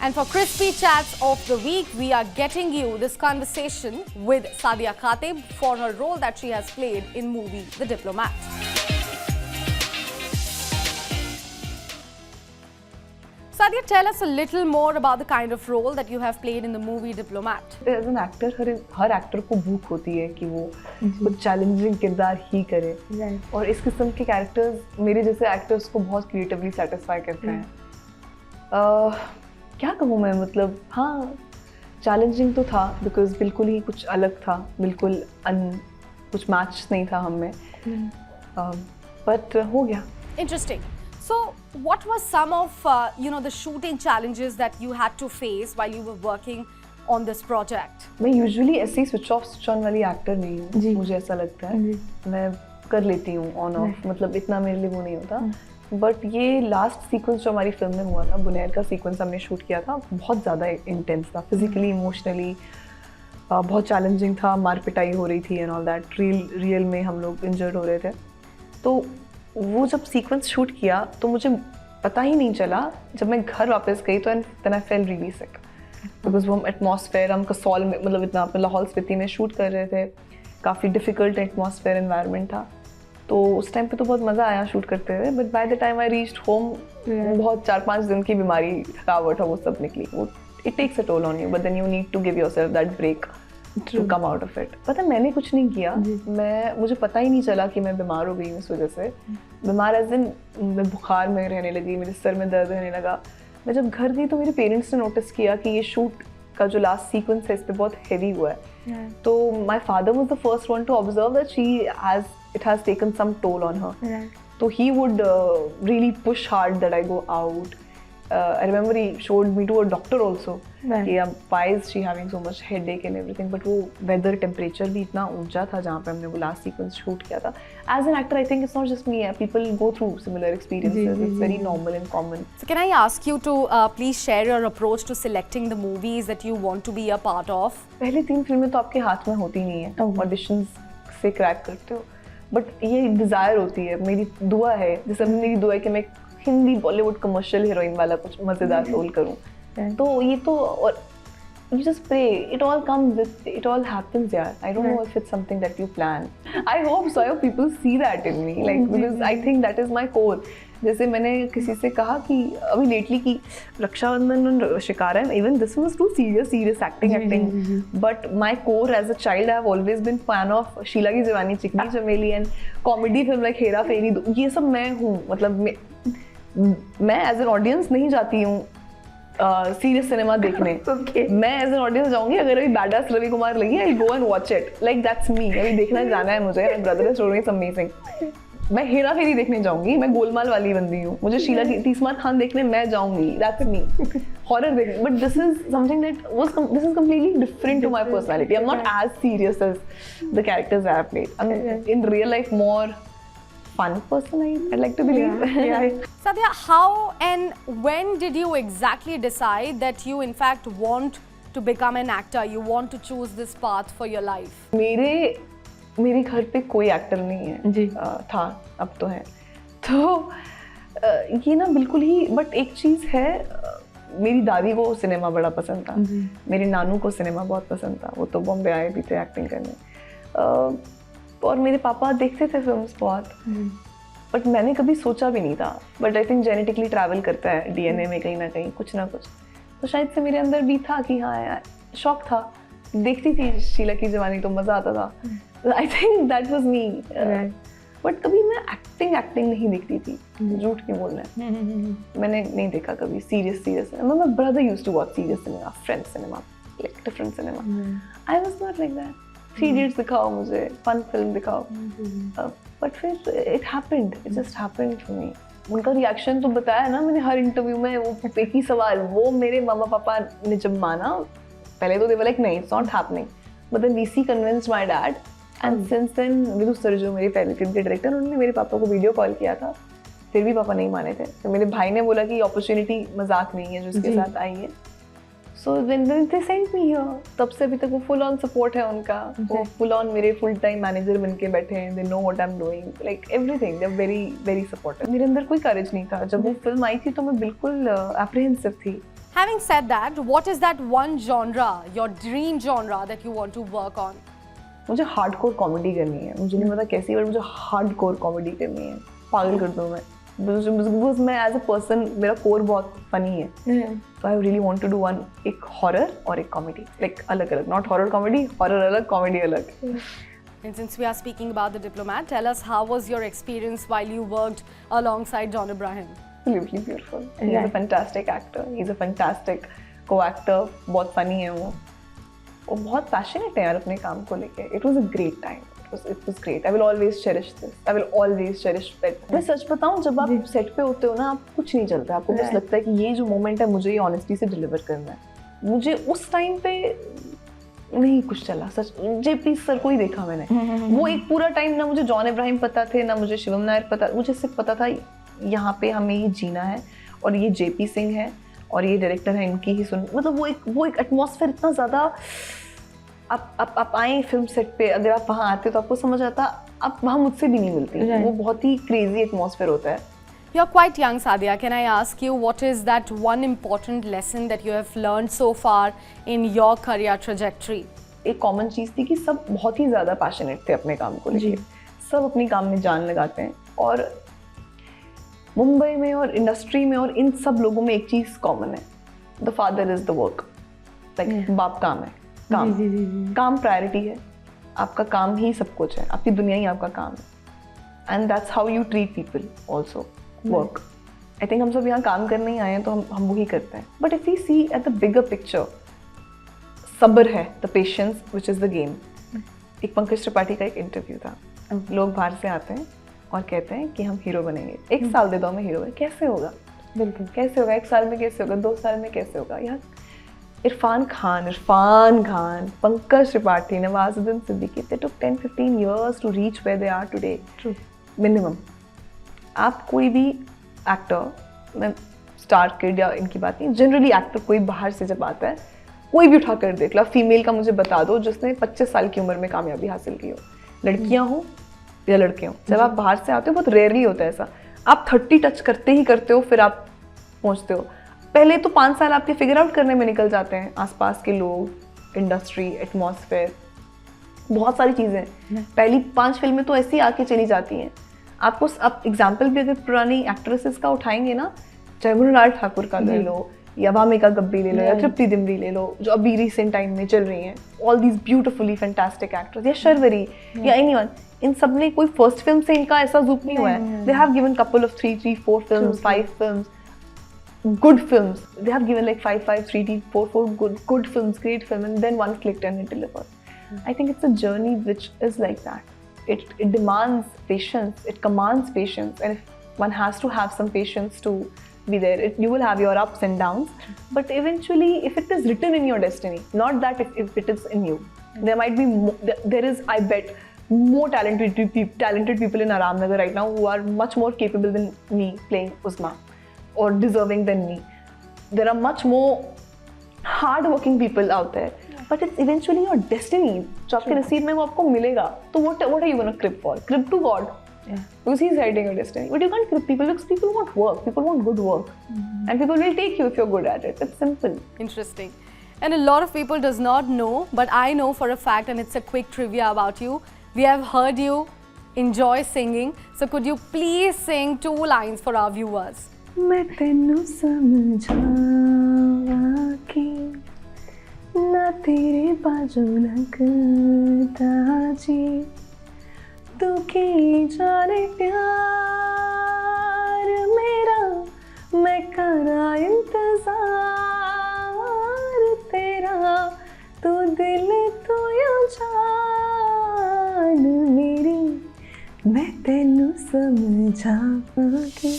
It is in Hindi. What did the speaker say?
And for Crispy Chats of the Week, we are getting you this conversation with Sadia Khatib for her role that she has played in movie The Diplomat. Sadia, tell us a little more about the kind of role that you have played in the movie Diplomat. As an actor, her actor को भूख होती है कि वो कुछ चैलेंजिंग किरदार ही करे और इस किस्म के कैरेक्टर्स मेरे जैसे एक्टर्स को बहुत क्रिएटिवली सेटिस्फाई करते हैं। क्या कहूँ मैं, मतलब हाँ चैलेंजिंग तो था बिकॉज बिल्कुल ही कुछ अलग था, बिल्कुल कुछ मैच नहीं था हम में, बट हो गया। Interesting. So, what was some of the shooting challenges that you had to face while you were working on this project? मैं यूजुअली ऐसे ही स्विच ऑफ स्विच ऑन वाली एक्टर नहीं हूँ, मुझे ऐसा लगता है। मैं कर लेती हूँ ऑन ऑफ, मतलब इतना मेरे लिए वो नहीं होता। बट ये लास्ट सीक्वेंस जो हमारी फिल्म में हुआ था, बुनैर का सीक्वेंस हमने शूट किया था, बहुत ज़्यादा इंटेंस था, फिजिकली इमोशनली बहुत चैलेंजिंग था। मार पिटाई हो रही थी एंड ऑल दैट, रियल में हम लोग इंजर्ड हो रहे थे। तो वो जब सीक्वेंस शूट किया तो मुझे पता ही नहीं चला, जब मैं घर वापस गई तो then I fell really sick because वो एटमॉस्फेयर, हम कसौल में, मतलब इतना लाहौल स्पीति में शूट कर रहे थे, काफ़ी डिफ़िकल्ट एटमॉस्फेयर एनवायरनमेंट था। तो उस टाइम पे तो बहुत मज़ा आया शूट करते हुए, but by the time I reached home बहुत 4-5 दिन की बीमारी, थकावट वो सब निकली। वो it takes a toll on you, but then you need to give yourself that break to come out of it. पता है मैंने कुछ नहीं किया, मुझे पता ही नहीं चला कि मैं बीमार हो गई हूँ इस वजह से। बीमार एज इन मैं बुखार में रहने लगी, मेरे सर में दर्द रहने लगा। मैं जब घर गई तो मेरे पेरेंट्स ने नोटिस किया कि ये शूट का जो लास्ट सीक्वेंस है इस पर बहुत हैवी हुआ है। तो my father was the first one two observe that it has taken some toll on her. So he would really push hard that I go out. I remember he showed me to a doctor also. Why is she having so much headache and everything? But वो weather temperature भी इतना ऊंचा था जहाँ पे हमने वो last sequence shoot किया था. As an actor, I think it's not just me. People go through similar experiences. It's very normal and common. So can I ask you to please share your approach to selecting the movies that you want to be a part of? पहले 3 फिल्में तो आपके हाथ में होती नहीं है, auditions से क्रैक करते हो, बट ये डिज़ायर होती है, मेरी दुआ है, जैसे मेरी दुआ है कि मैं हिंदी बॉलीवुड कमर्शियल हीरोइन वाला कुछ मज़ेदार रोल करूँ। तो ये तो, और you just pray, it all comes with, it all happens, यार। I don't know if it's something that you plan. I hope so, I hope people see that in me, like because I think that is my core. जैसे मैंने किसी से कहा कि अभी लेटली की Raksha Bandhan Shikara, even this was too serious acting, but my core as a child I have always been fan of Sheila Ki Jawani, Chikni Chameli and comedy film like Hera Pheri, ये सब मैं हूँ। मतलब मैं एज एन ऑडियंस नहीं जाती हूँ सीरियस सिनेमा देखने। मैं एज एन ऑडियंस जाऊंगी, अगर अभी बैडास रवि कुमार लगी, I go and watch it, like that's me. अभी देखना जाना है मुझे, my brother is doing amazing. मैं हेरा फेरी देखने जाऊंगी, मैं गोलमाल वाली बंदी हूँ, मुझे शीला की तीसमार खान देखने मैं जाऊंगी, दैट्स मी। हॉरर देखने, but this is something that this is completely different to my personality. I am not as serious as the characters I have played. I am in real life more fun person, I'd like to believe. Sadia, how and when did you exactly decide that you in fact want to become an actor? You want to choose this path for your life? मेरे घर पे कोई एक्टर नहीं है जी, था, अब तो है। तो ये ना बिल्कुल ही, बट एक चीज़ है, मेरी दादी को सिनेमा बड़ा पसंद था, मेरे नानू को सिनेमा बहुत पसंद था, वो तो बॉम्बे आए भी थे एक्टिंग करने, और मेरे पापा देखते थे फिल्म्स बहुत, बट मैंने कभी सोचा भी नहीं था। But I think genetically travel करता है डीएनए में कहीं ना कहीं कुछ ना कुछ, तो शायद से मेरे अंदर भी था कि हाँ यार, शौक था, देखती थी शीला की जवानी तो मज़ा आता था। I think that was me. But कभी मैं एक्टिंग नहीं देखती थी, झूठ क्यों बोलना है, मैंने नहीं देखा कभी serious. My brother used to watch serious cinema, friends cinema, like different cinema. I was not like that. 3 Idiots दिखाओ मुझे, फन फिल्म दिखाओ, बट फिर it happened, it just happened for me. उनका रिएक्शन तो बताया ना मैंने हर इंटरव्यू में, वो एक ही सवाल, वो मेरे मामा पापा ने जब माना, पहले तो दे वर लाइक नहीं, it's not happening, but then VC convinced my dad, and since then Vidhu sir जो मेरे पहले फिल्म के डायरेक्टर, उन्होंने मेरे पापा को वीडियो कॉल किया था, फिर भी पापा नहीं माने थे। तो मेरे भाई ने बोला कि अपॉर्चुनिटी मजाक नहीं है जो उसके साथ आई है। So when they sent me here, तब से अभी तक वो full on support है उनका, वो full on मेरे full time manager बन के बैठे हैं, they know what I'm doing, like everything, they're very supportive. मेरे अंदर कोई courage नहीं था, जब वो फिल्म आई थी तो मैं बिल्कुल apprehensive थी, Having said that, what is that one genre, your dream genre that you want to work on? मुझे हार्डकोर कॉमेडी करनी है, मुझे नहीं पता कैसी, बट मुझे हार्डकोर कॉमेडी करनी है, पागल कर दूँ मैं। बिकॉज मैं एज अ पर्सन, मेरा कोर बहुत फनी है, so I really want to do one, एक हॉरर और एक कॉमेडी, लाइक अलग अलग, नॉट हॉरर कॉमेडी, हॉरर अलग, कॉमेडी अलग। And since we are speaking about The Diplomat, tell us, how was your experience while you worked alongside John Abraham? Absolutely beautiful. He's a fantastic actor. He's a fantastic co-actor. बहुत funny है वो बहुत passionate है यार अपने काम को लेके. It was a great time. It was great. I will always cherish this. I will always cherish that. मैं सच बताऊँ, जब आप सेट पे होते हो ना, आप कुछ नहीं चलता, आपको बस लगता है कि ये जो मोमेंट है मुझे ये ऑनेस्टी से डिलीवर करना है। मुझे उस टाइम पे नहीं कुछ चला, सच। जेपी सर को ही देखा मैंने, वो एक पूरा टाइम ना मुझे जॉन इब्राहिम पता थे, ना मुझे शिवम नायर पता, मुझे सिर्फ पता था यहाँ पे हमें ये जीना है और ये जेपी सिंह है और ये डायरेक्टर है, इनकी ही सुन, मतलब वो एक एटमॉस्फेयर इतना ज़्यादा। आप आए फिल्म सेट पे, अगर आप वहाँ आते तो आपको समझ आता, आप वहाँ मुझसे भी नहीं मिलती, वो बहुत ही क्रेजी एटमॉस्फेयर होता है। You're quite young, Sadia. Can I ask you, what is that one important lesson that you have learned so far in your career trajectory? एक कॉमन चीज़ थी कि सब बहुत ही ज़्यादा पैशनेट थे अपने काम को लेके, सब अपने काम में जान लगाते हैं, और मुंबई में और इंडस्ट्री में और इन सब लोगों में एक चीज़ कॉमन है, the father is the work, like बाप काम है, काम काम प्रायोरिटी है, आपका काम ही सब कुछ है, आपकी दुनिया ही आपका काम है, and that's how you treat people also, work. I think हम सब यहाँ काम करने ही आए हैं, तो हम वही करते हैं, but if we see at the bigger picture, सब्र है, the patience which is the game. एक पंकज त्रिपाठी का एक इंटरव्यू था, लोग बाहर से आते हैं और कहते हैं कि हम हीरो बनेंगे, 1 साल दे दो हमें हीरो बने, कैसे होगा, बिल्कुल कैसे होगा, 1 साल में कैसे होगा, 2 साल में कैसे होगा। यार Irfan Khan, Pankaj Tripathi, Nawazuddin Siddiqui, they took 10-15 years to reach where they are today, minimum। आप कोई भी एक्टर, मैं स्टार किड या इनकी बात नहीं, जनरली एक्टर कोई बाहर से जब आता है, कोई भी उठाकर देख लो, फीमेल का मुझे बता दो जिसने 25 साल की उम्र में कामयाबी हासिल की हो, लड़कियां हो या लड़के हो, जब आप बाहर से आते हो बहुत रेयरली होता है ऐसा, आप 30 टच करते हो, फिर आप पहुंचते हो। पहले तो 5 साल आपके फिगर आउट करने में निकल जाते हैं, आसपास के लोग, इंडस्ट्री, एटमॉस्फेयर, बहुत सारी चीज़ें। पहली 5 फिल्में तो ऐसी आके चली जाती हैं आपको। आप एग्जाम्पल भी अगर पुरानी एक्ट्रेसेस का उठाएंगे ना, चाहे मृणाल ठाकुर का ले लो, या वामिका गब्बी ले लो, या तृप्ति दिमरी ले लो, जो अभी रिसेंट टाइम में चल रही हैं, all these beautifully fantastic actors, या शर्वरी या एनीवन, इन सब ने कोई फर्स्ट फिल्म से इनका ऐसा ज़ूप नहीं हुआ है। They have given couple of 3, 4 films, 5 films, good films. They have given like 5, 3, 4 good films, great film, and then one clicked and it delivered. I think it's a journey which is like that. It demands patience, it commands patience, and if one has to have some patience to be there. You will have your ups and downs, but eventually, if it is written in your destiny, not that if it is in you, there might be there is, I bet, more talented people in Aramnagar right now who are much more capable than me playing Uzma, or deserving than me. There are much more hard-working people out there, but it's eventually your destiny. जो आपके नसीब में वो आपको मिलेगा, तो what are you gonna crib for? Crib to God, because He's writing your destiny. But you can't crib people, because people want work, people want good work, and people will take you if you're good at it. It's simple. Interesting. And a lot of people does not know, but I know for a fact, and it's a quick trivia about you. We have heard you enjoy singing, so could you please sing 2 lines for our viewers? मैं तेनू समझावा कि ना तेरे बाजू लगता जी, तू की जाने प्यार मेरा, मैं करा इंतजार तेरा, तू दिल तो या जान मेरी, मैं तेनू समझावा कि